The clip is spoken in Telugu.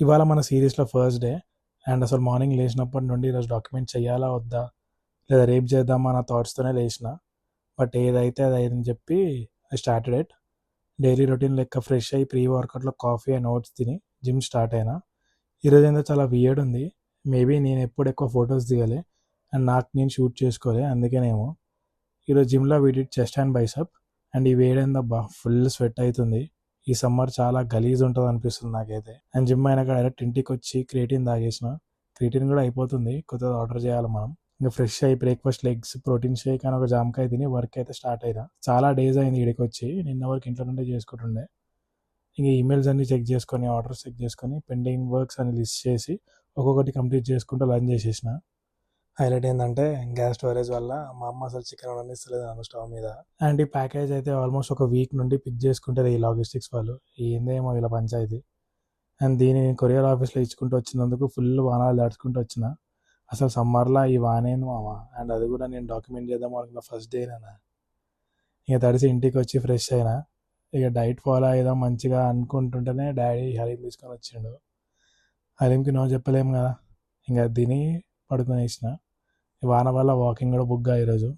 ఇవాళ మన సిరీస్లో ఫస్ట్ డే అండ్ అసలు మార్నింగ్ లేచినప్పటి నుండి ఈరోజు డాక్యుమెంట్ చేయాలా వద్దా లేదా రేపు చేద్దామా అన్న థాట్స్తోనే లేచిన. బట్ ఏదైతే అది అయిందని చెప్పి I started it. Daily routine లెక్క ఫ్రెష్ అయ్యి ప్రీ వర్కౌట్లో కాఫీ అండ్ ఓట్స్ తిని జిమ్ స్టార్ట్ అయినా. ఈరోజు ఏందో చాలా వియర్డ్ ఉంది. మేబీ నేను ఎప్పుడు ఎక్కువ ఫొటోస్ దిగాలి అండ్ నాకు నేను షూట్ చేసుకోవాలి, అందుకేనేమో. ఈరోజు జిమ్లో వీడి చెస్ట్ అండ్ బైసప్ అండ్ ఈ వేడేందబ్బా ఫుల్ స్వెట్ అవుతుంది. ఈ సమ్మర్ చాలా గలీజ్ ఉంటుంది అనిపిస్తుంది నాకైతే. అండ్ జిమ్ అయినాక డైరెక్ట్ ఇంటికి వచ్చి క్రియేటిన్ తాగేసిన. క్రియేటిన్ కూడా అయిపోతుంది, కొత్తగా ఆర్డర్ చేయాలి మనం. ఇంకా ఫ్రెష్ అయ్యి బ్రేక్ఫాస్ట్ ఎగ్స్ ప్రోటీన్ షేక్ అని ఒక జామకాయ తిని వర్క్ అయితే స్టార్ట్ అయినా. చాలా డేస్ అయింది ఇక్కడికి వచ్చి, నిన్న వరకు ఇంట్లో నుండే చేసుకుంటుండే. ఇంకా ఈమెయిల్స్ అన్ని చెక్ చేసుకొని ఆర్డర్స్ చెక్ చేసుకొని పెండింగ్ వర్క్స్ అని లిస్ట్ చేసి ఒక్కొక్కటి కంప్లీట్ చేసుకుంటూ లంచ్ చేసేసిన. హైలైట్ ఏంటంటే గ్యాస్ స్టోరేజ్ వల్ల మా అమ్మ అసలు చికెన్ వండిస్తలేదు నన్ను స్టవ్ మీద. అండ్ ఈ ప్యాకేజ్ అయితే ఆల్మోస్ట్ ఒక వీక్ నుండి పిక్ చేసుకుంటారు ఈ లాజిస్టిక్స్ వాళ్ళు. ఏందేమో ఇలా పంచాయతీ. అండ్ దీన్ని నేను కొరియర్ ఆఫీస్లో ఇచ్చుకుంటూ వచ్చినందుకు ఫుల్ వానాలు దాచుకుంటూ వచ్చిన. అసలు సమ్మర్లో ఈ వానేను మామ. అండ్ అది కూడా నేను డాక్యుమెంట్ చేద్దాం అనుకున్న ఫస్ట్ డేనా. ఇక తడిసి ఇంటికి వచ్చి ఫ్రెష్ అయినా. ఇక డైట్ ఫాలో అయిదాం మంచిగా అనుకుంటుంటేనే డాడీ హలీం తీసుకొని వచ్చిండు. హలీంకి నో చెప్పలేము కదా, ఇంకా తిని పడుకునేసిన. వాన వల్ల వాకింగ్ కూడా బుగ్గా ఈరోజు.